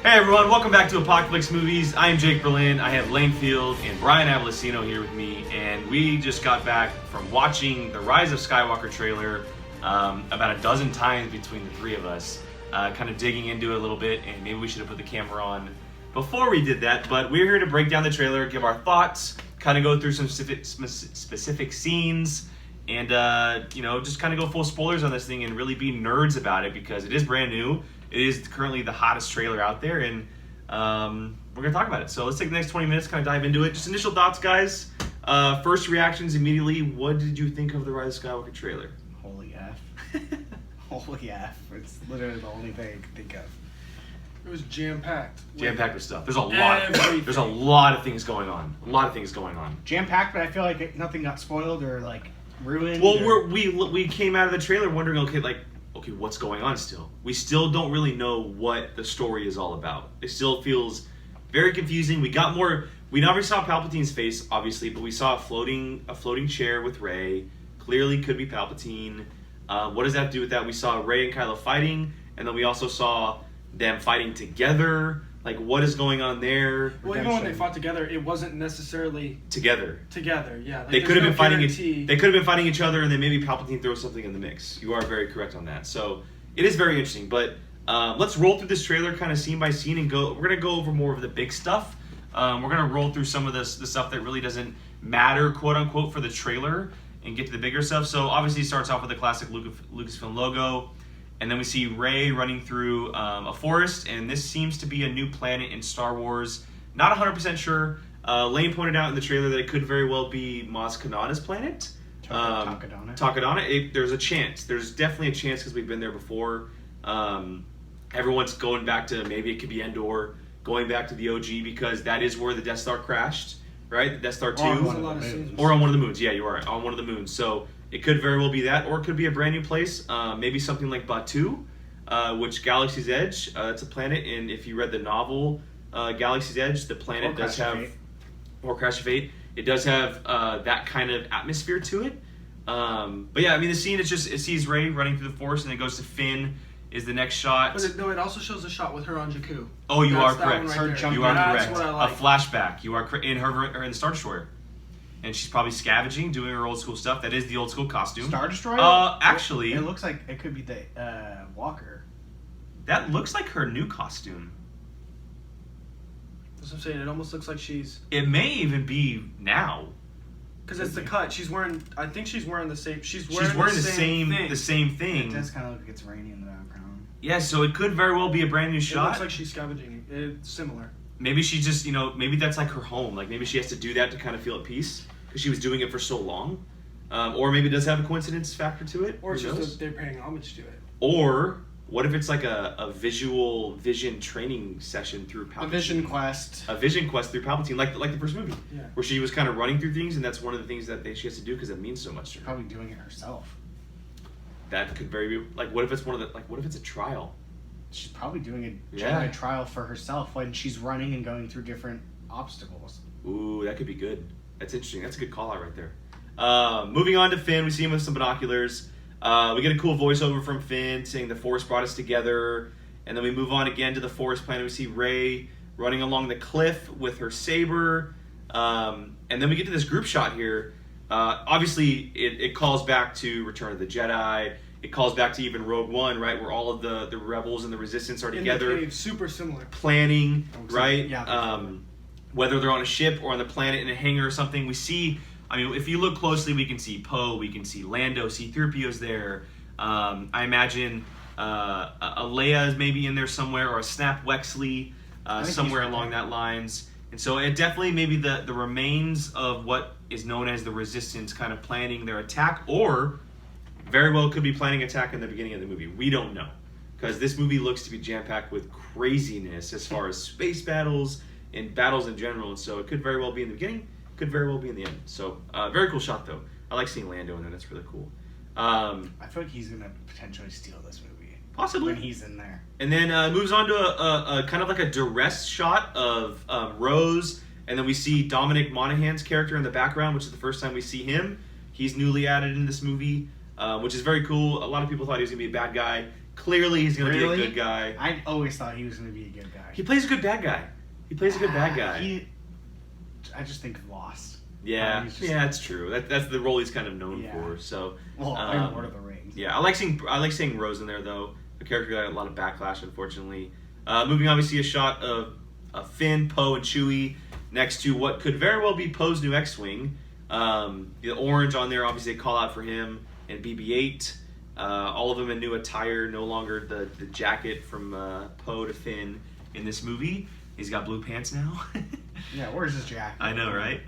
Hey everyone, welcome back to Apocaflix Movies. I am Jake Berlin. I have Lane Field and Brian Avalosino here with me, and we just got back from watching the Rise of Skywalker trailer about a dozen times between the three of us, kind of digging into it a little bit, and maybe we should have put the camera on before we did that, but we're here to break down the trailer, give our thoughts, kind of go through some specific scenes, and just kind of go full spoilers on this thing and really be nerds about it because it is brand new. It is currently the hottest trailer out there, and we're going to talk about it. So let's take the next 20 minutes, kind of dive into it. Just initial thoughts, guys. First reactions immediately. What did you think of the Rise of Skywalker trailer? Holy F. Holy F. It's literally the only thing I can think of. It was jam-packed. Jam-packed with stuff. There's a lot of things going on. Jam-packed, but I feel like nothing got spoiled or like ruined. Well, we came out of the trailer wondering, okay, what's going on still? We still don't really know what the story is all about. It still feels very confusing. We never saw Palpatine's face, obviously, but we saw a floating chair with Rey. Clearly could be Palpatine. What does that have to do with that? We saw Rey and Kylo fighting, and then we also saw them fighting together. Like, what is going on there? Well, even when they fought together, it wasn't necessarily together. Yeah, like, they could have been fighting. They could have been fighting each other, and then maybe Palpatine throws something in the mix. You are very correct on that. So it is very interesting. But let's roll through this trailer, kind of scene by scene, and go. We're gonna go over more of the big stuff. We're gonna roll through some of the stuff that really doesn't matter, quote unquote, for the trailer, and get to the bigger stuff. So obviously, it starts off with the classic Lucasfilm logo. And then we see Rey running through a forest, and this seems to be a new planet in Star Wars. Not 100% sure. Lane pointed out in the trailer that it could very well be Maz Kanata's planet. Takadana. There's a chance. There's definitely a chance because we've been there before. Everyone's going back to, maybe it could be Endor, going back to the OG because that is where the Death Star crashed, right? The Death Star 2. Or on one of the moons. Yeah, you are. On one of the moons. So it could very well be that, or it could be a brand new place. Maybe something like Batuu, which Galaxy's Edge. It's a planet, and if you read the novel Galaxy's Edge, the planet does have, or Crash of Fate, it does have that kind of atmosphere to it. But yeah, I mean, the scene it sees Rey running through the forest, and it goes to Finn. Is the next shot? But it also shows a shot with her on Jakku. Oh, you are correct. Right, you are correct. What I like. A flashback. You are in the Star Destroyer. And she's probably scavenging, doing her old school stuff. That is the old school costume. Star Destroyer? Actually, it looks like it could be the Walker. That looks like her new costume. That's what I'm saying. It almost looks like she's. It may even be now. Because it's the cut. She's wearing. I think she's wearing the same. She's wearing the same thing. It does kind of look like it's raining in the background. Yeah, so it could very well be a brand new shot. It looks like she's scavenging. It's similar. Maybe she just, maybe that's like her home. Like maybe she has to do that to kind of feel at peace. She was doing it for so long, or maybe it does have a coincidence factor to it, or it's just they're paying homage to it. Or what if it's like a visual vision training session through Palpatine? A vision quest through Palpatine, like the first movie, yeah, where she was kind of running through things, and that's one of the things that she has to do because it means so much to her. Probably doing it herself. That could very be like, what if it's what if it's a trial? She's probably doing a trial for herself when she's running and going through different obstacles. Ooh, that could be good. That's interesting. That's a good call out right there. Moving on to Finn, we see him with some binoculars. We get a cool voiceover from Finn saying the Force brought us together. And then we move on again to the Forest planet. We see Rey running along the cliff with her saber. And then we get to this group shot here. Obviously, it calls back to Return of the Jedi. It calls back to even Rogue One, right? Where all of the rebels and the Resistance are together. In the cave, super similar. Planning, right? Yeah. Whether they're on a ship or on the planet in a hangar or something, we see, if you look closely, we can see Poe, we can see Lando, C-3PO's there. I imagine a Leia is maybe in there somewhere, or a Snap Wexley somewhere along that lines. And so it definitely maybe the remains of what is known as the Resistance kind of planning their attack, or very well could be planning attack in the beginning of the movie. We don't know. Because this movie looks to be jam-packed with craziness as far as space battles and battles in general, and so it could very well be in the beginning, could very well be in the end. So, very cool shot though. I like seeing Lando in there. That's really cool. I feel like he's gonna potentially steal this movie. Possibly when he's in there. And then moves on to a kind of like a duress shot of Rose, and then we see Dominic Monaghan's character in the background, which is the first time we see him. He's newly added in this movie. which is very cool. A lot of people thought he was going to be a bad guy. Clearly, he's going to be a good guy. I always thought he was going to be a good guy. He plays a good bad guy. He plays a good bad guy. I just think of Lost. Yeah, it's true. That's the role he's kind of known for. So, and Lord of the Rings. Yeah, I like seeing Rose in there though. A character that got a lot of backlash, unfortunately. Moving on, we see a shot of Finn, Poe, and Chewie next to what could very well be Poe's new X-wing. The orange on there, obviously, they call out for him and BB-8. All of them in new attire, no longer the jacket from Poe to Finn in this movie. He's got blue pants now. Yeah, where's his jacket? I know, right?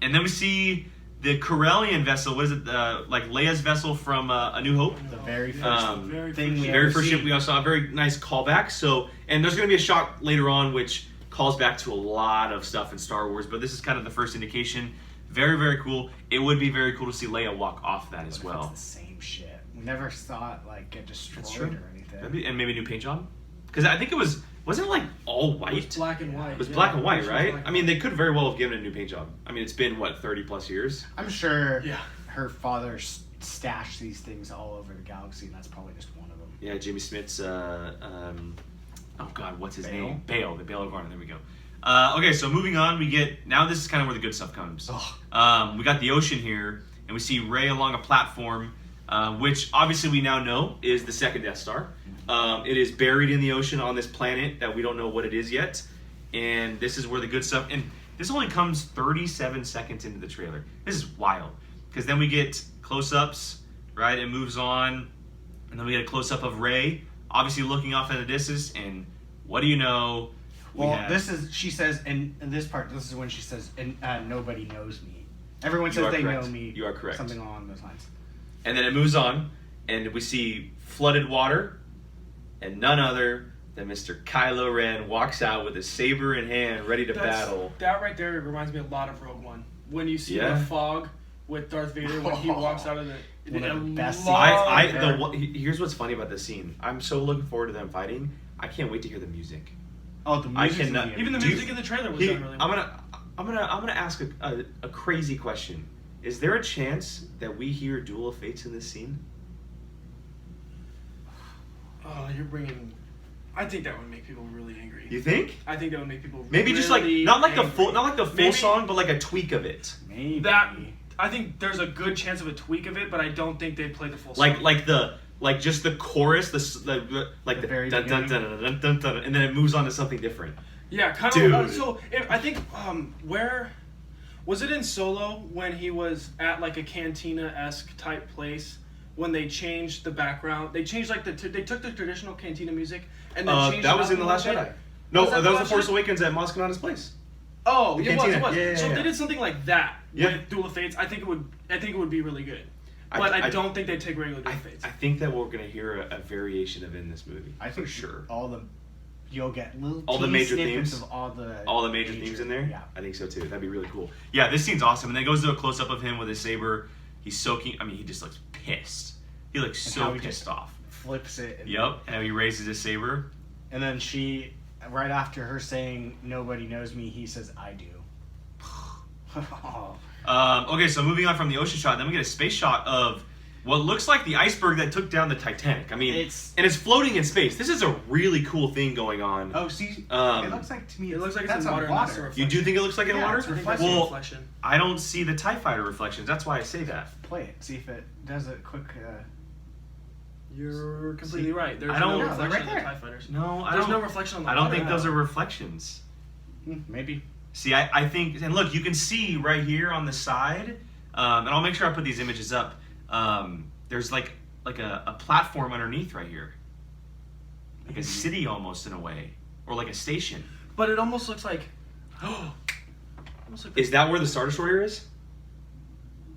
And then we see the Corellian vessel. What is it? Like Leia's vessel from A New Hope? The very first very first ship we all saw. A very nice callback. So, and there's going to be a shot later on which calls back to a lot of stuff in Star Wars, but this is kind of the first indication. Very, very cool. It would be very cool to see Leia walk off that as well. It's the same shit. We never saw it get destroyed or anything. And maybe a new paint job? Because I think wasn't it like all white? It was black and white. It was black and white, right? I mean, they could very well have given it a new paint job. I mean, it's been, 30 plus years? I'm sure her father stashed these things all over the galaxy, and that's probably just one of them. Yeah, Jimmy Smith's, what's his name? Bail, the Bail of Garden, there we go. Okay, so moving on, now this is kind of where the good stuff comes. We got the ocean here, and we see Rey along a platform, which obviously we now know is the second Death Star. It is buried in the ocean on this planet that we don't know what it is yet. And this is where the good stuff... And this only comes 37 seconds into the trailer. This is wild. Because then we get close-ups, right? It moves on. And then we get a close-up of Rey, obviously looking off in the distance. And what do you know? She says, in this part, this is when she says, nobody knows me. Everyone says they know me. You are correct. Something along those lines. And then it moves on. And we see flooded water. And none other than Mr. Kylo Ren walks out with his saber in hand, ready to battle. That right there reminds me a lot of Rogue One. When you see the fog with Darth Vader when he walks out of the... One of the best scenes. Here's what's funny about this scene. I'm so looking forward to them fighting. I can't wait to hear the music. Oh, the music! Even the music in the trailer was done really well. I'm gonna ask a crazy question. Is there a chance that we hear Duel of Fates in this scene? Oh, you're bringing... I think that would make people really angry. You think? I think that would make people maybe really just not like the full maybe, song, but like a tweak of it. Maybe. I think there's a good chance of a tweak of it, but I don't think they'd play the full song. Like just the chorus, the very dun dun dun dun dun dun, and then it moves on to something different. Yeah, kind of. I think where was it in Solo when he was at like a cantina-esque type place? When they changed the background, they changed they took the traditional cantina music and then changed. That was in The Last Jedi. No, that was The Force Awakens at Mos Kanata's place. Oh, it was. Yeah, so if they did something like that with Duel of Fates, I think it would be really good. But I don't think they'd take regular Duel of Fates. I think that we're gonna hear a variation of it in this movie. I think for sure. You'll get all the major themes of all the major themes in there. Yeah, I think so too. That'd be really cool. Yeah, this scene's awesome. And then it goes to a close up of him with his saber. He's soaking. I mean, he just looks pissed. He looks so pissed off. Flips it. And he raises his saber. And then she, right after her saying "nobody knows me," he says, "I do." Okay, so moving on from the ocean shot, then we get a space shot of what looks like the iceberg that took down the Titanic. I mean, it's floating in space. This is a really cool thing going on. Oh, see, it looks like to me. It looks like it's in water. You do think it looks like in water? It's reflection. I don't see the TIE fighter reflections. That's why I say that. Play it. See if it does a quick. You're completely right. There's no reflection on the TIE fighters. No, there's no reflection on the water. I don't think those are reflections. Maybe. See, I think, and look, you can see right here on the side, and I'll make sure I put these images up. There's like a platform underneath right here, like a city almost in a way, or like a station. But it almost looks like. Is that where the Star Destroyer is?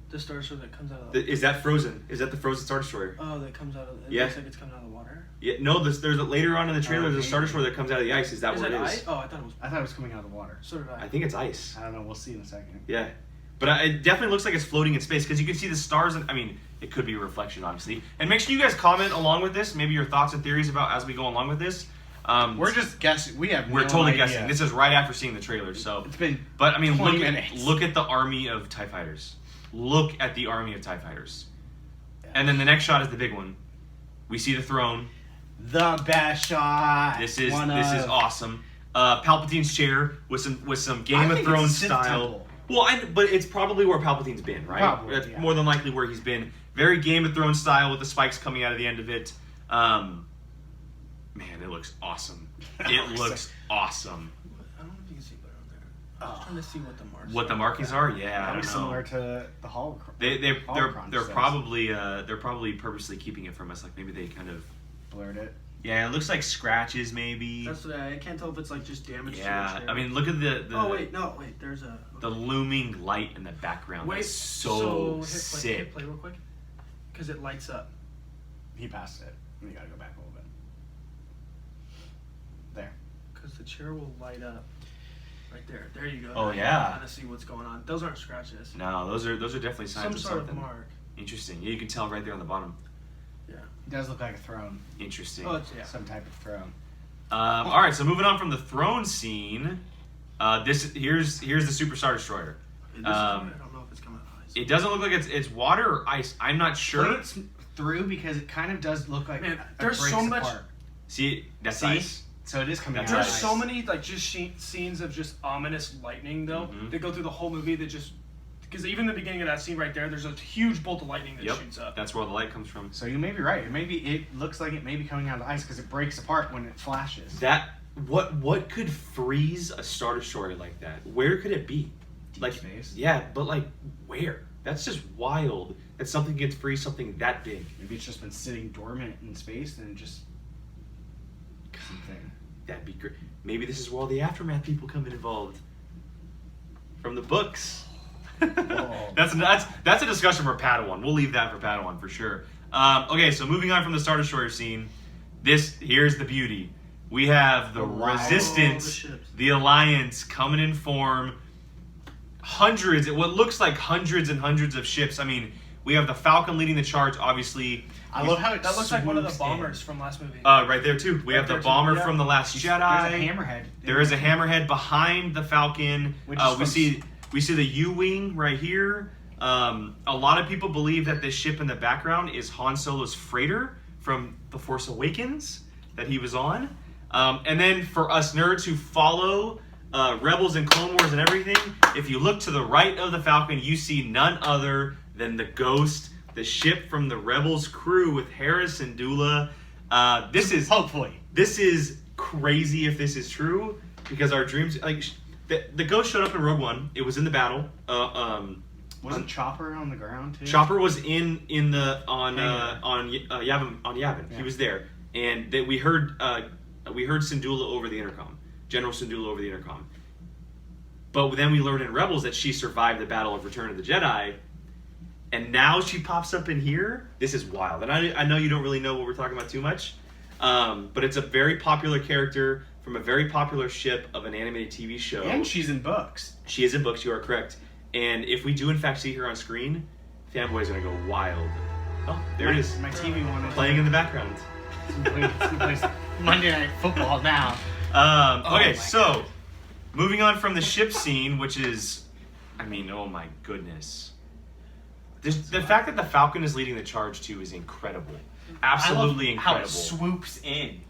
The Star Destroyer that comes out of is that frozen? Is that the frozen Star Destroyer? Oh, that comes out of. It looks like it's coming out of the water. Yeah, no. There's later on in the trailer. There's a Star Destroyer that comes out of the ice. Is that what it is? Ice? Oh, I thought it was coming out of the water. So did I. I think it's ice. I don't know. We'll see in a second. Yeah, but it definitely looks like it's floating in space because you can see the stars. I mean, it could be a reflection, obviously. And make sure you guys comment along with this. Maybe your thoughts and theories about as we go along with this. We're just guessing. We're totally guessing. This is right after seeing the trailer, so it's been. But I mean, 20 minutes. Look at the army of TIE fighters. Look at the army of TIE fighters. And then the next shot is the big one. We see the throne. The best shot. This is awesome. Palpatine's chair with some Game of Thrones style. Well, but it's probably where Palpatine's been, right? Probably, That's more than likely where he's been. Very Game of Thrones style with the spikes coming out of the end of it. Man, it looks awesome. It looks awesome. I don't know if you can see better on there. I was trying to see what the marks. What the markings are? Yeah, I don't know. Similar to the Holocron. They're probably purposely keeping it from us. Like maybe they kind of blurred it. Yeah, it looks like scratches maybe. That's what I can't tell if it's like just damage. Yeah, I mean look at the. Oh wait, there's a. The looming light in the background. Wait, is so sick. Hit play real quick, because it lights up. He passed it. You gotta go back a little bit. There. Because the chair will light up. Right there. There you go. Oh yeah. Kind of see what's going on. Those aren't scratches. No, those are definitely signs of Some something. sort of mark. Interesting. Yeah, you can tell right there on the bottom. Yeah. It does look like a throne. Interesting. Oh, yeah. Some type of throne. All right, so moving on from the throne scene, here's the Super Star Destroyer. I don't know if it's coming out of ice. It doesn't look like it's water or ice. I'm not sure. Put it through because it kind of does look like Man, it there's breaks so much. apart. See, that's See? ice. So it is coming That's out. There's of ice. so many like just scenes of just ominous lightning though. Mhm. They go through the whole movie. That just because even the beginning of that scene right there, there's a huge bolt of lightning that Yep, shoots up. that's where the light comes from. So you may be right. It looks like it may be coming out of ice because it breaks apart when it flashes. What could freeze a Star Destroyer like that? Where could it be? Deep space. Yeah, but like where? That's just wild. That something gets freeze something that big. Maybe it's just been sitting dormant in space and just something. That'd be great. Maybe this is where all the aftermath people come in involved. From the books. Oh. That's a discussion for Padawan. We'll leave that for Padawan for sure. Okay, so moving on from the Star Destroyer scene, here's the beauty. We have the Resistance, the Alliance coming in form. What looks like hundreds and hundreds of ships. I mean, we have the Falcon leading the charge, obviously. I love how That looks like one of the swoops bombers from last movie. Right there too. We have the bomber from the Last Jedi. There's a hammerhead. There is a hammerhead behind the Falcon. Which is We see the U-wing right here. A lot of people believe that this ship in the background is Han Solo's freighter from The Force Awakens that he was on. And then for us nerds who follow Rebels and Clone Wars and everything, if you look to the right of the Falcon, you see none other than the Ghost, the ship from the Rebels crew with Harris and Dula. This is crazy if this is true, because our dreams, like the Ghost showed up in Rogue One. It was in the battle. Wasn't Chopper on the ground too? Chopper was on Yavin. Yeah. He was there, and we heard Syndulla over the intercom, General Syndulla over the intercom. But then we learned in Rebels that she survived the Battle of Return of the Jedi, and now she pops up in here. This is wild, and I know you don't really know what we're talking about too much, but it's a very popular character from a very popular ship of an animated TV show. And she's in books. She is in books, you are correct. And if we do in fact see her on screen, fanboys are going to go wild. Oh, there it is. My TV wanted Playing in the background. He plays Monday Night Football now. Okay, so moving on from the ship scene, which is, I mean, oh my goodness. The fact that the Falcon is leading the charge too is incredible. Absolutely incredible. How it swoops in.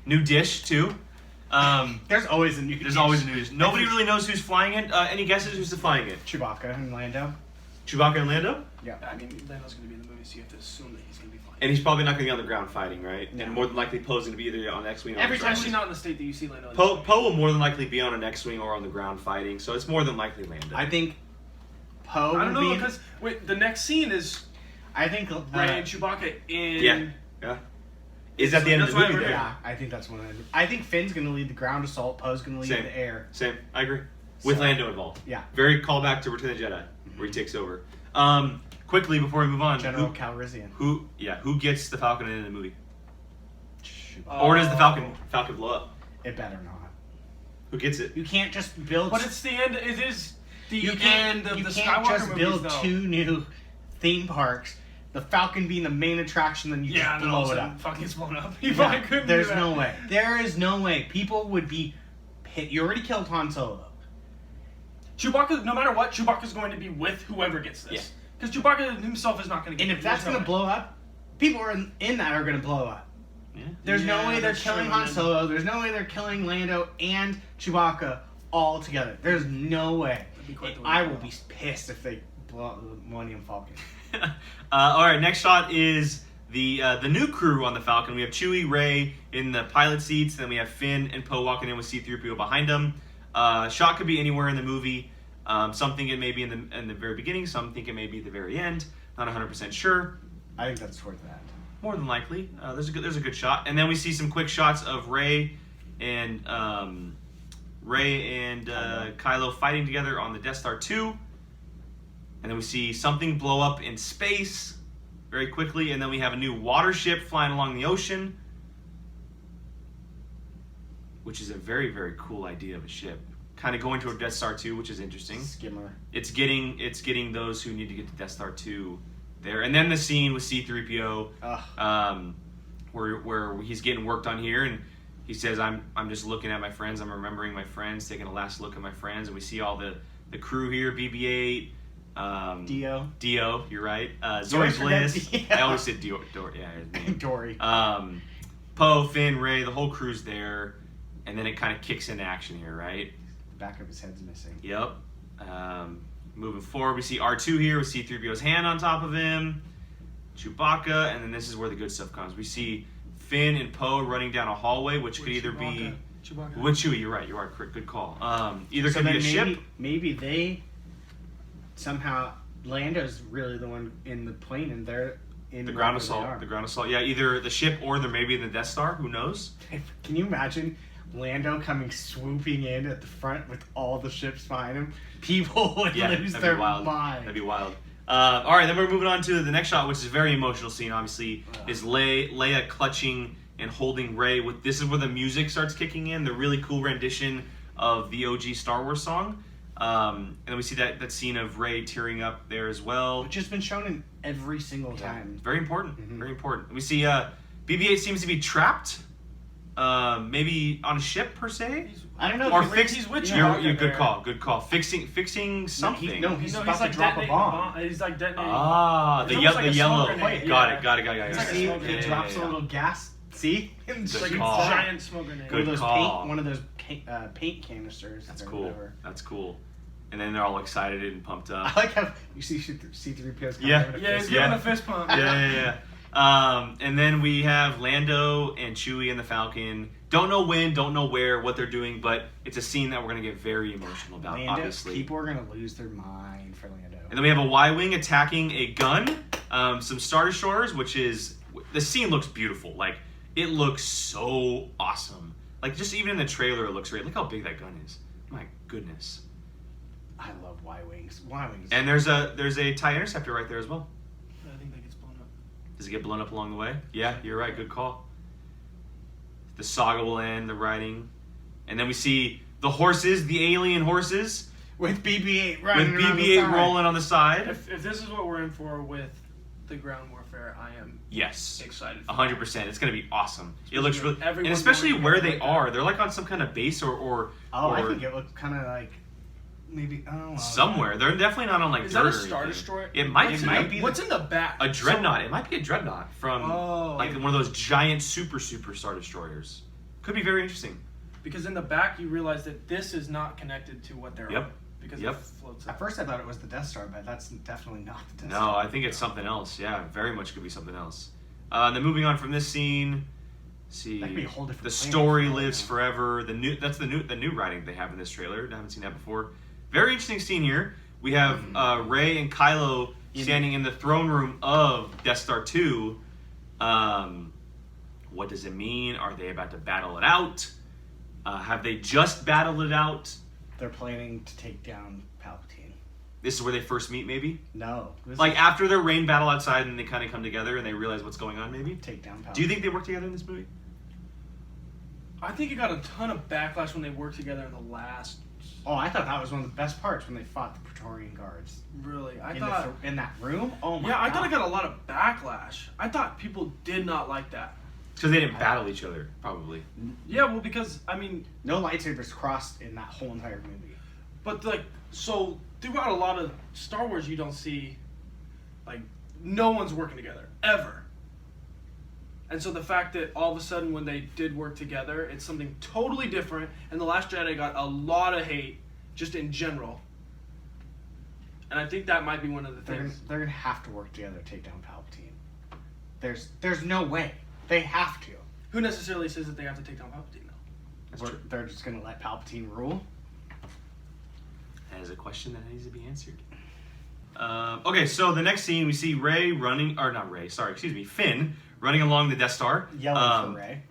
New dish too. There's always a new There's always a new dish. Nobody really knows who's flying it. Any guesses who's flying it? Chewbacca and Lando. Chewbacca and Lando? Yeah. I mean, Lando's going to be in the movie, so you have to assume that he's going to be flying. And he's probably not going to be on the ground fighting, right? No. And more than likely Poe's going to be either on X-Wing or on the ground. Especially not in the state that you see Lando. Poe will more than likely be on an X-Wing or on the ground fighting, so it's more than likely Lando. I think Poe. I don't know, because the next scene is I think Rey and Chewbacca in. Yeah. Is at the end of the That's why movie, we're though. Yeah, I think that's one of them. I think Finn's going to lead the ground assault. Poe's going to lead Same. the air. Same. I agree. With So- Lando involved. Yeah. Very callback to Return of the Jedi, where he takes over. Quickly before we move on, General Calrissian. who gets the Falcon in the movie? Chewbacca. Or does the Falcon blow up? It better not. Who gets it? You can't just build. But it's the end. It is the you end can't. of You the can't Skywalker just movies, build though. 2 new theme parks. The Falcon being the main attraction, then you Yeah, just and then all blow of it a sudden, up. fucking it's blown up. You Yeah, probably couldn't. there's do that. no way. There is no way. People would be. You already killed Han Solo. Chewbacca, no matter what, Chewbacca's going to be with whoever gets this. Yeah. Because Chewbacca himself is not going to get And it. if that's There's no going to way. blow up, people in that are gonna blow up. Yeah. There's no way they're that's killing true, Han man. Solo. There's no way they're killing Lando and Chewbacca all together. There's no way. be quite the I way. will be pissed if they blow up the Millennium Falcon. All right, next shot is the new crew on the Falcon. We have Chewie, Rey in the pilot seats. Then we have Finn and Poe walking in with C-3PO behind them. Shot could be anywhere in the movie. Some think it may be in the very beginning. Some think it may be at the very end. Not 100% sure. I think that's towards that. More than likely, there's a good shot. And then we see some quick shots of Rey and Kylo fighting together on the Death Star 2. And then we see something blow up in space very quickly. And then we have a new water ship flying along the ocean, which is a very, very cool idea of a ship. Kind of going toward Death Star 2, which is interesting. Skimmer. It's getting those who need to get to Death Star 2 there. And then the scene with C-3PO, where he's getting worked on here, and he says, I'm just looking at my friends, I'm remembering my friends, taking a last look at my friends, and we see all the crew here, BB-8, Dio, you're right. Zoe Bliss. I always said Dio, his name. Dory. Poe, Finn, Rey, the whole crew's there, and then it kind of kicks into action here, right? The back of his head's missing. Yep. Moving forward, we see R2 here with C-3PO's hand on top of him, Chewbacca, and then this is where the good stuff comes. We see Finn and Poe running down a hallway, which could either be... Chewbacca. With Chewie, you're right, good call. Either So could be then a ship. Maybe they somehow Lando's really the one in the plane, and they're in The ground wherever they are. assault. The ground assault. Yeah, either the ship or they're maybe in the Death Star. Who knows? Can you imagine Lando coming swooping in at the front with all the ships behind him? People would lose that'd their be wild. mind. That'd be wild. All right, then we're moving on to the next shot, which is a very emotional scene. Obviously, is Leia clutching and holding Rey. This is where the music starts kicking in. The really cool rendition of the OG Star Wars song. And then we see that scene of Rey tearing up there as well. Which has been shown in every single time. Very important. Very important. We see BB-8 seems to be trapped. Maybe on a ship per se. I don't know. Or He's with You're good call. Good call. Fixing something. He's about to drop a bomb. He's like detonating. The It's almost like a yellow. smoke grenade. Got it. It's like a See, smoke he grenade. drops a little gas. See? It's Good like call. a giant smoke grenade. Good call. One of those paint canisters. That's or cool. whatever. That's cool. And then they're all excited and pumped up. I like how you see C-3PO's coming Yeah. over to Yeah, he's fist. giving a fist pump. Yeah. And then we have Lando and Chewie and the Falcon. Don't know when, don't know where, what they're doing, but it's a scene that we're going to get very emotional about, Lando, obviously. people are going to lose their mind for Lando. And then we have a Y-Wing attacking a gun, some Star Destroyers, which is... The scene looks beautiful. Like, it looks so awesome. Like, just even in the trailer, it looks great. Look how big that gun is. My goodness. I love Y-Wings. Y-Wings. And there's a TIE Interceptor right there as well. I think that gets blown up. Does it get blown up along the way? Yeah, you're right. Good call. The saga will end, the riding. And then we see the horses, the alien horses, with BB-8 with running around the BB-8 side. rolling on the side. If this is what we're in for with the ground warfare, I am Yes. excited. 100%. It's going to be awesome. It looks really... And Everyone's especially going where together they like are. that. They're like on some kind of base or I think it looks kind of like maybe I don't know. somewhere. They're definitely not on like Is dirt that a or Star anything. Destroyer? It might be. What's in the back? A dreadnought. It might be a dreadnought from Oh. like one of those giant super Star Destroyers. Could be very interesting. Because in the back you realize that this is not connected to what they're Yep. on. Because Yep. it floats At up. first I thought it was the Death Star, but that's definitely not the Death No, Star. I think it's something else. Yeah, very much could be something else. Then moving on from this scene, see That could be a whole different the planet story for all lives I know. forever. The new writing they have in this trailer. I haven't seen that before. Very interesting scene here. We have Rey and Kylo standing in the throne room of Death Star 2. What does it mean? Are they about to battle it out? Have they just battled it out? They're planning to take down Palpatine. This is where they first meet, maybe? No. This Like is after their rain battle outside and they kind of come together and they realize what's going on, maybe? take down Palpatine. Do you think they work together in this movie? I think it got a ton of backlash when they worked together in the last. Oh, I thought that was one of the best parts when they fought the Praetorian Guards. Really, I in thought. in that room. Oh my Yeah, god. I thought it got a lot of backlash. I thought people did not like that. Because they didn't battle each other, probably. Yeah, well, because I mean, No lightsabers crossed in that whole entire movie. but like, so throughout a lot of Star Wars, you don't see, like, no one's working together ever. And so the fact that all of a sudden when they did work together, it's something totally different. And The Last Jedi got a lot of hate, just in general. And I think that might be one of the things. They're gonna have to work together to take down Palpatine. There's no way. They have to. Who necessarily says that they have to take down Palpatine, though? That's true. They're just gonna let Palpatine rule. That is a question that needs to be answered. Okay, so the next scene we see Finn running along the Death Star. Yelling for Rey.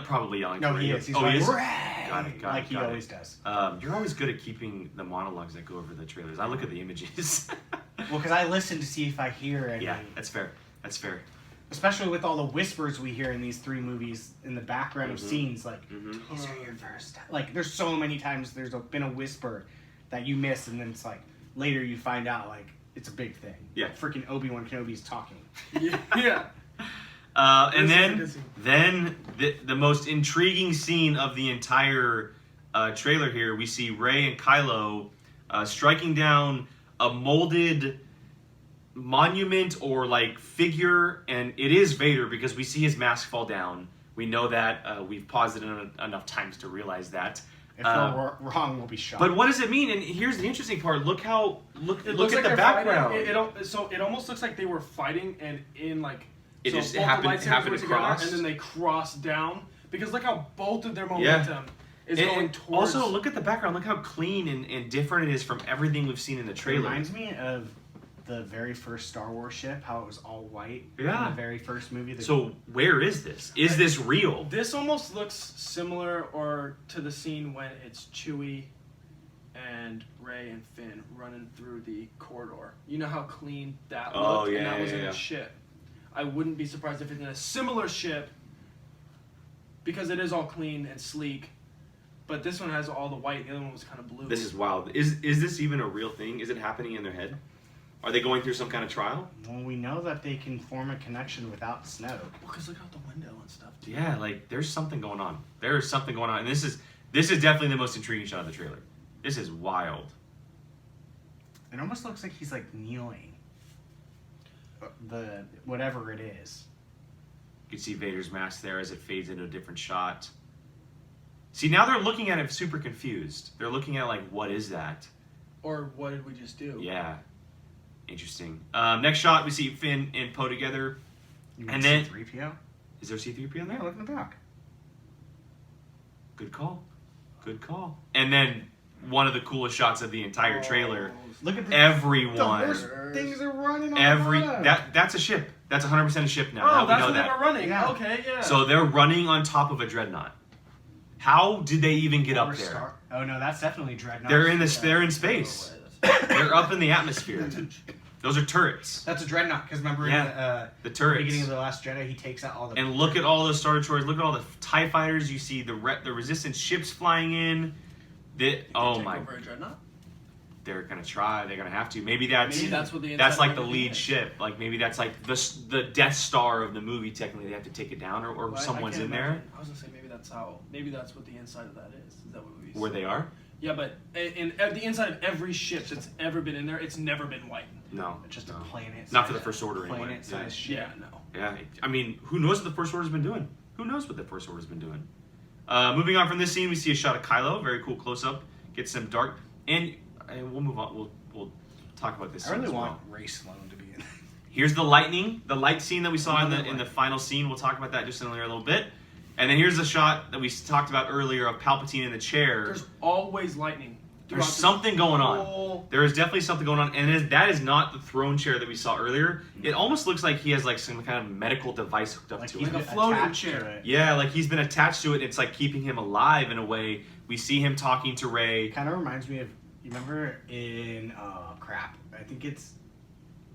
Probably yelling No, for Rey. he is. He's oh, like, he is? Rey! Got it, like he always does. You're always good at keeping the monologues that go over the trailers. I look at the images. Well, because I listen to see if I hear any. Yeah, that's fair. That's fair. Especially with all the whispers we hear in these 3 movies in the background of scenes, like, these are your first. Like, there's so many times there's been a whisper that you miss, and then it's like, later you find out, like, it's a big thing. Yeah. Freaking Obi-Wan Kenobi's talking. Yeah. And then the most intriguing scene of the entire trailer here, we see Rey and Kylo striking down a molded monument or like figure, and it is Vader because we see his mask fall down. We know that. We've paused it enough times to realize that. If we're wrong, we'll be shocked. But what does it mean? And here's the interesting part. Look at like the they're background. So it almost looks like they were fighting, and in like It so just both happened the lightsabers were to together, cross. and then they cross down because look how both of their momentum is going towards. Also, look at the background. Look how clean and different it is from everything we've seen in the It trailer. reminds me of the very first Star Wars ship, how it was all white Yeah. in the very first movie. So where is this? Is this real? This almost looks similar or to the scene when it's Chewie and Rey and Finn running through the corridor. You know how clean that looked? And that was in a ship. I wouldn't be surprised if it's in a similar ship because it is all clean and sleek. But this one has all the white. The other one was kind of blue. This is wild. Is this even a real thing? Is it happening in their head? Are they going through some kind of trial? Well, we know that they can form a connection without Snoke. Because look out the window and stuff. Too. Yeah, like there's something going on. There is something going on, and this is definitely the most intriguing shot of the trailer. This is wild. It almost looks like he's like kneeling. The whatever it is. You can see Vader's mask there as it fades into a different shot. See, now they're looking at it super confused. They're looking at like, what is that? Or what did we just do? Yeah. Interesting. Next shot, we see Finn and Poe together. And then C-3PO? Is there C-3PO in there? Yeah, look in the back. Good call. Good call. And then one of the coolest shots of the entire trailer. Look at everyone. The horse things are running on that's a ship. That's 100% a ship now. Oh, now that's we know when that. they were running. Yeah. Okay, yeah. So they're running on top of a dreadnought. How did they even get up there? Oh no, that's definitely Dreadnought. They're in space. They're up in the atmosphere. Those are turrets. That's a Dreadnought, because remember in the turrets. the beginning of The Last Jedi, he takes out all the... And look at all the Star Destroyers. Look at all the TIE fighters. You see the Resistance ships flying in. Oh my... Over a Dreadnought? They're gonna try. They're gonna have to. Maybe that's what the that's like inside the of lead is. ship. Like maybe that's like the Death Star of the movie. Technically, they have to take it down, or Well, someone's I in can't there. imagine. I was gonna say maybe that's what the inside of that is. Is that what we? Where they are? Yeah, but in the inside of every ship that's ever been in there, it's never been white. No, Just a planet. not for the First Order anyway. Planet-sized ship. Yeah, no. Yeah, I mean, who knows what the First Order's been doing? Who knows what the First Order's been doing? Moving on from this scene, we see a shot of Kylo. Very cool close up. Get some dark, and we'll move on. We'll talk about this. I really scene as want well. Rey Sloane to be in. Here's the light scene that we saw in the final scene. We'll talk about that just in a little bit. And then here's the shot that we talked about earlier of Palpatine in the chair. There's always lightning. There's something going on. There is definitely something going on, and that is not the throne chair that we saw earlier. It almost looks like he has like some kind of medical device hooked up to it. Like a floating chair. Yeah, like he's been attached to it. It's like keeping him alive in a way. We see him talking to Rey. Kind of reminds me of, you remember in I think it's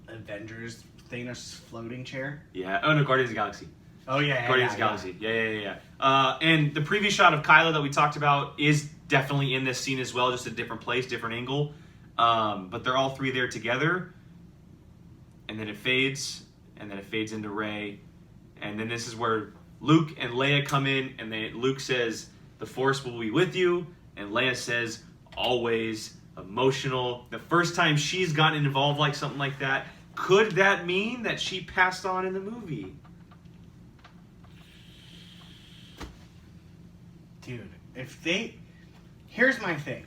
Avengers, Thanos' floating chair. Yeah. Oh no, Guardians of the Galaxy. Oh yeah, Guardians of the Galaxy. Yeah. And the previous shot of Kylo that we talked about is definitely in this scene as well, just a different place, different angle. But they're all three there together. And then it fades, and then it fades into Rey. And then this is where Luke and Leia come in, and Luke says, "The Force will be with you," and Leia says, "Always." Emotional. The first time she's gotten involved like something like that. Could that mean that she passed on in the movie? Dude, here's my thing.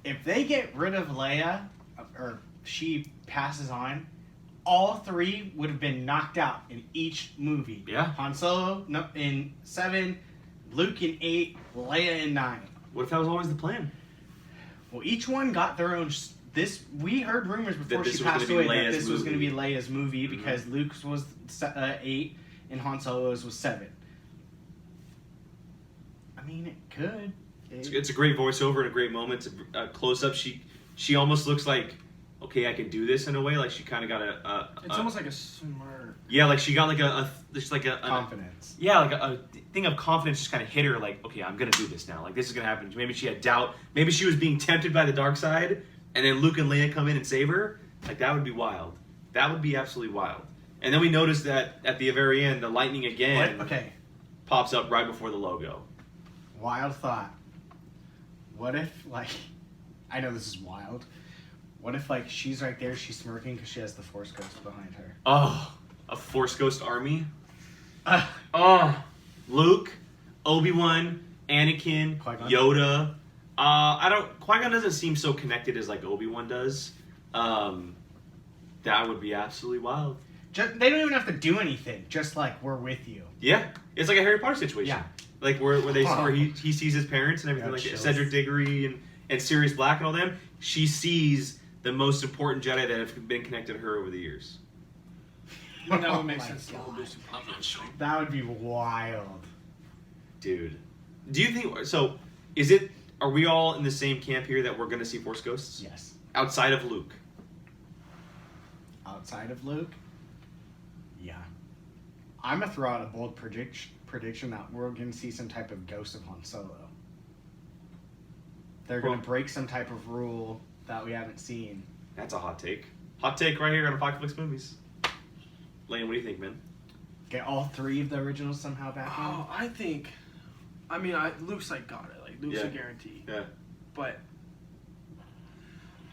If they get rid of Leia, or she passes on, all three would have been knocked out in each movie. Yeah. Han Solo in 7, Luke in 8, Leia in 9. What if that was always the plan? Well, each one got their own. We heard rumors before she passed away that this was going to be Leia's movie because Luke's was 8 and Han Solo's was 7. I mean, it could. It's a great voiceover and a great moment. It's a close up. She almost looks like, okay, I can do this in a way. Like she kind of got it's almost like a smart. Yeah, like she got like a confidence. Yeah, like a thing of confidence just kind of hit her. Like, okay, I'm gonna do this now. Like this is gonna happen. Maybe she had doubt. Maybe she was being tempted by the dark side, and then Luke and Leia come in and save her. Like that would be wild. That would be absolutely wild. And then we noticed that at the very end, the lightning again pops up right before the logo. Wild thought. What if, like, I know this is wild. What if, like, she's right there, she's smirking because she has the Force Ghost behind her? Oh, a Force Ghost army? Oh, Luke, Obi-Wan, Anakin, Qui-Gon? Yoda. Qui-Gon doesn't seem so connected as, like, Obi-Wan does. That would be absolutely wild. They don't even have to do anything. Just, like, we're with you. Yeah. It's like a Harry Potter situation. Yeah. Like, where he sees his parents and everything, like chills. Cedric Diggory and Sirius Black and all them. She sees the most important Jedi that have been connected to her over the years. That would make my sense. The whole God. boost of That would be wild. Dude. Do you think... So, are we all in the same camp here that we're going to see Force Ghosts? Yes. Outside of Luke? Outside of Luke? Yeah. I'm going to throw out a bold prediction that we're going to see some type of ghost of Han Solo. They're going to break some type of rule that we haven't seen. That's a hot take. Hot take right here on Apocaflix Movies. Lane, what do you think, man? Get all 3 of the originals somehow back in? Oh, I think. I mean, Luke's like got it. Like Luke's a guarantee. Yeah. But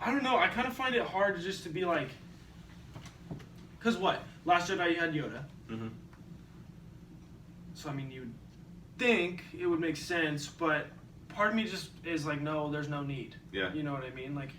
I don't know. I kind of find it hard just to be like, because what? Last Jedi you had Yoda. Mm-hmm. So I mean, you'd think it would make sense, but part of me just is like, no, there's no need. Yeah. You know what I mean? Like,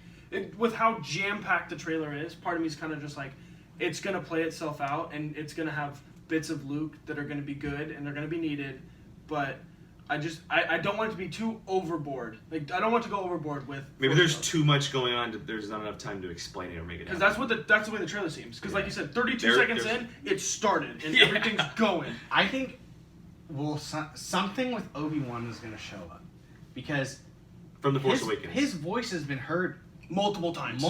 with how jam-packed the trailer is, part of me is kind of just like, it's gonna play itself out, and it's gonna have bits of Luke that are gonna be good and they're gonna be needed, but I don't want it to be too overboard. Like, I don't want to go overboard with. Maybe there's too much going on. There's not enough time to explain it or make it happen. Because that's the way the trailer seems. Because like you said, 32 seconds in, it started and everything's going. I think something with Obi-Wan is going to show up. Because from The Force Awakens, his voice has been heard multiple times.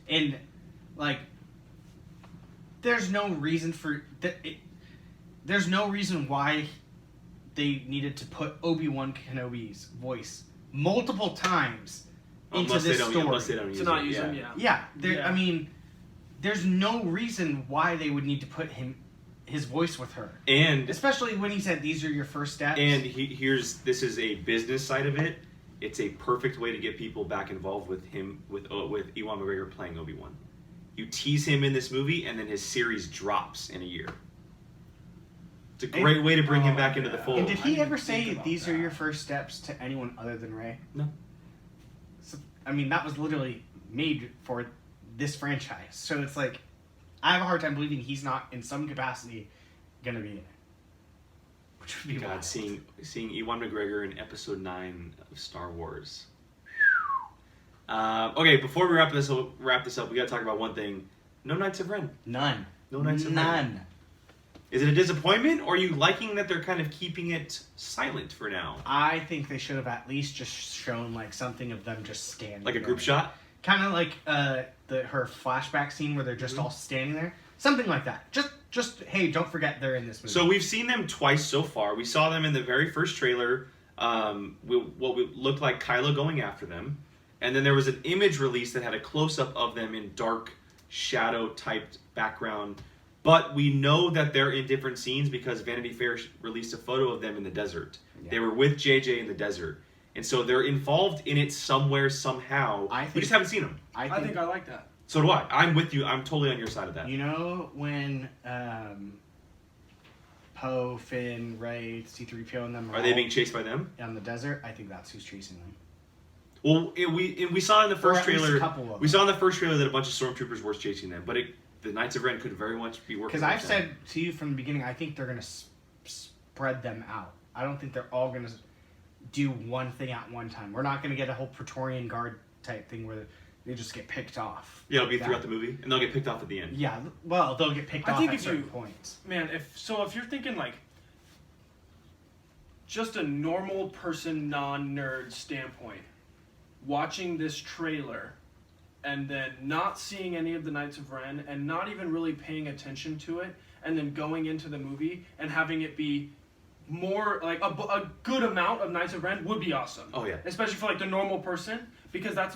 And, like, there's no reason there's no reason why they needed to put Obi-Wan Kenobi's voice multiple times into this story. Unless they don't use to not use him, Yeah, I mean, there's no reason why they would need to put his voice with her. And especially when he said these are your first steps. And this is a business side of it. It's a perfect way to get people back involved with him, with Ewan McGregor playing Obi-Wan. You tease him in this movie, and then his series drops in a year. It's a great way to bring him back into the fold. And did he ever say these are your first steps to anyone other than Rey? No. So, I mean, that was literally made for this franchise. So it's like, I have a hard time believing he's not, in some capacity, going to be in it. Which would be wild. Seeing Ewan McGregor in Episode 9 of Star Wars. Okay, before we wrap this up, we got to talk about one thing. No Knights of Ren. None. No Knights of Ren. None. Is it a disappointment, or are you liking that they're kind of keeping it silent for now? I think they should have at least just shown like something of them just standing. Like a group shot? Kind of like her flashback scene where they're just all standing there. Something like that. Just hey, don't forget they're in this movie. So we've seen them twice so far. We saw them in the very first trailer. What looked like Kylo going after them. And then there was an image release that had a close-up of them in dark, shadow-typed background. But we know that they're in different scenes because Vanity Fair released a photo of them in the desert. Yeah. They were with JJ in the desert. And so they're involved in it somewhere, somehow. We just haven't seen them. I think I like that. So do I. I'm with you. I'm totally on your side of that. You know when Poe, Finn, Rey, C-3PO, and them Are they being chased by them? on the desert. I think that's who's chasing them. Well, we saw in the first Or at least a trailer. couple of We them. saw in the first trailer that a bunch of stormtroopers were chasing them, but the Knights of Ren could very much be working. Because I've with them. said to you from the beginning, I think they're going to spread them out. I don't think they're all going to do one thing at one time. We're not going to get a whole Praetorian Guard type thing where they just get picked off. Yeah, it'll be throughout the movie, and they'll get picked off at the end. Yeah, well, they'll get picked I off think at if certain you- points. Man, if you're thinking like just a normal person, non-nerd standpoint, watching this trailer and then not seeing any of the Knights of Ren and not even really paying attention to it, and then going into the movie and having it be more like a good amount of Knights of Ren would be awesome. Oh yeah. Especially for like the normal person, because that's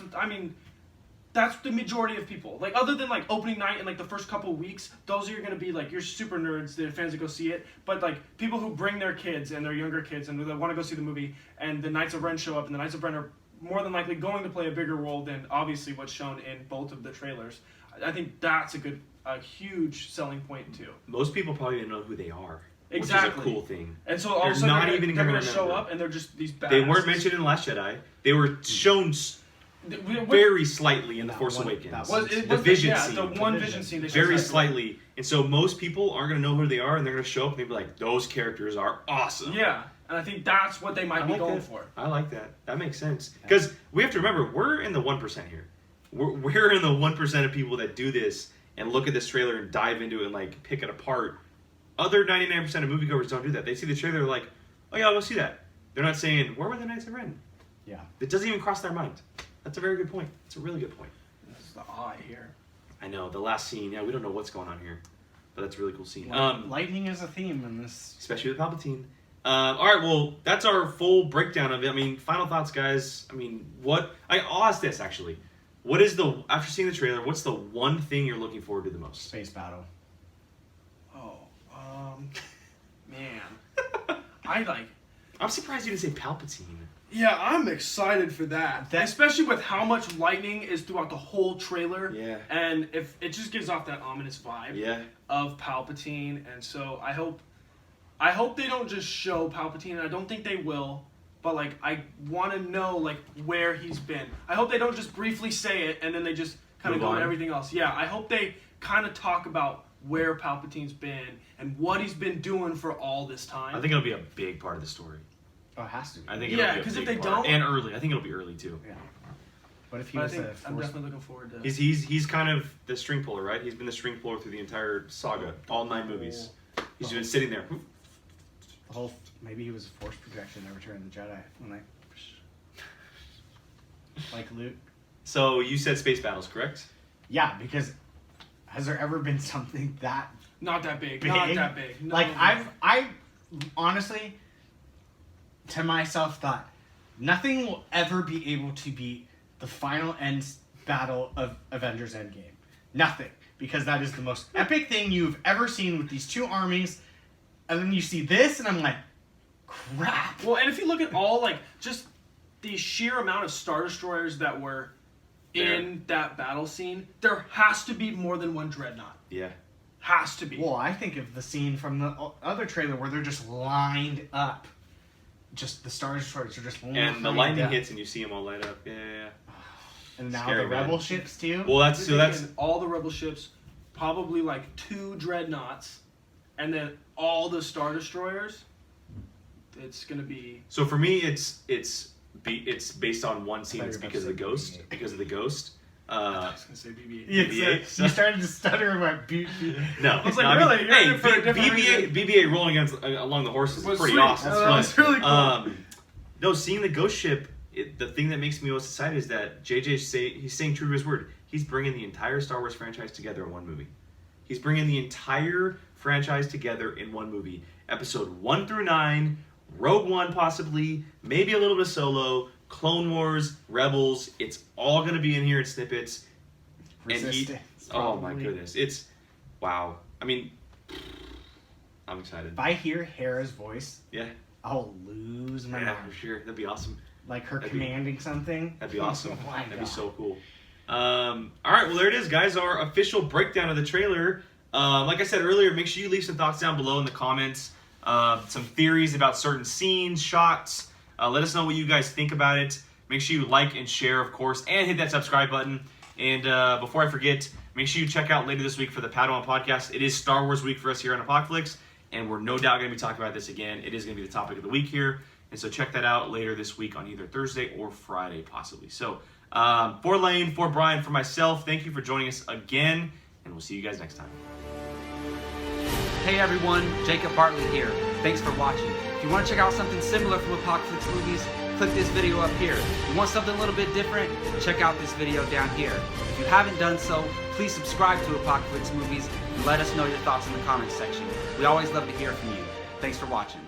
the majority of people. Like other than like opening night and like the first couple of weeks, those are gonna be like your super nerds, the fans that go see it. But like people who bring their kids and their younger kids and they want to go see the movie, and the Knights of Ren show up, and the Knights of Ren are more than likely going to play a bigger role than obviously what's shown in both of the trailers. I think that's a huge selling point too. Most people probably don't know who they are. Exactly. Which is a cool thing. And so all of a They're sudden not they're even going gonna to show remember. up and they're just these badasses. They weren't mentioned in Last Jedi. They were shown very slightly in The Force Awakens. The vision scene. the one vision scene. They Very showed slightly. And so most people aren't going to know who they are, and they're going to show up and they'll be like, those characters are awesome. Yeah, and I think that's what they might be like going that. for. I like that. That makes sense. Because we have to remember, we're in the 1% here. We're in the 1% of people that do this and look at this trailer and dive into it and like pick it apart. Other 99% of moviegoers don't do that. They see the trailer, they're like, oh yeah, I'll go see that. They're not saying, where were the Knights of Ren? Yeah. It doesn't even cross their mind. That's a very good point. It's a really good point. That's the eye here. I know, the last scene, yeah, we don't know what's going on here. But that's a really cool scene. Lightning is a theme in this. Especially with Palpatine. Alright, well, that's our full breakdown of it. I mean, final thoughts, guys. I mean, I'll ask this, actually. What is after seeing the trailer, what's the one thing you're looking forward to the most? Space battle. Man. I'm surprised you didn't say Palpatine. Yeah, I'm excited for that. Especially with how much lightning is throughout the whole trailer. Yeah. And if it just gives off that ominous vibe of Palpatine, and so I hope they don't just show Palpatine, and I don't think they will, but like I want to know like where he's been. I hope they don't just briefly say it and then they just kind of go on everything else. Yeah, I hope they kind of talk about where Palpatine's been and what he's been doing for all this time. I think it'll be a big part of the story. Oh, it has to be. I think it'll be a because big if they part. don't, And early. I think it'll be early too. Yeah. But if he but I was think a I'm force, definitely looking forward to. He's kind of the string puller, right? He's been the string puller through the entire saga, all 9 movies. He's been sitting there. the whole maybe he was a force projection in Return of the Jedi when like Luke. So you said space battles, correct? Yeah, because has there ever been something that Not that big. Not that big. No, like no. I honestly to myself thought nothing will ever be able to beat the final end battle of Avengers Endgame. Nothing. Because that is the most epic thing you've ever seen with these two armies. And then you see this and I'm like, crap. Well, and if you look at all like just the sheer amount of Star Destroyers that were in that battle scene, there has to be more than one dreadnought. Yeah. Has to be. Well, I think of the scene from the other trailer where they're just lined up. Just the Star Destroyers are just lined up. And the lightning hits and you see them all light up. Yeah. And now Scary, the man. Rebel ships too. Well, that's all the Rebel ships, probably like 2 dreadnoughts, and then all the Star Destroyers. It's gonna be. So for me, it's based on one scene. I It's thought you were because of the about to say ghost. BB-8. Because of the ghost. I was gonna say BB-8. BB-8. You started to stutter about No, I was like, no, really? You're in Hey, it for a different reason. BB-8 rolling along the horses is Was pretty sweet. awesome. That was really cool. No, seeing the ghost ship, the thing that makes me most excited is that he's saying true to his word. He's bringing the entire Star Wars franchise together in one movie. He's bringing the entire franchise together in one movie. Episode 1 through 9, Rogue One possibly, maybe a little bit of Solo, Clone Wars, Rebels. It's all going to be in here in snippets. Resistance. Oh my goodness. It's, wow. I mean, I'm excited. If I hear Hera's voice, Yeah. I'll lose my Yeah, mind. for sure. That'd be awesome. Like her That'd be- commanding something. That'd be awesome. Oh my That'd be God. so cool. All right, well, there it is, guys. Our official breakdown of the trailer. Like I said earlier, make sure you leave some thoughts down below in the comments. some theories about certain scenes, shots. Let us know what you guys think about it. Make sure you like and share, of course, and hit that subscribe button. And before I forget, make sure you check out later this week for the Padawan podcast. It is Star Wars week for us here on Apocaflix, and we're no doubt going to be talking about this again. It is going to be the topic of the week here. And so check that out later this week on either Thursday or Friday, possibly. So for Lane, for Brian, for myself, thank you for joining us again, and we'll see you guys next time. Hey everyone, Jacob Bartley here. Thanks for watching. If you want to check out something similar from Apocaflix movies, click this video up here. If you want something a little bit different, check out this video down here. If you haven't done so, please subscribe to Apocaflix movies and let us know your thoughts in the comments section. We always love to hear from you. Thanks for watching.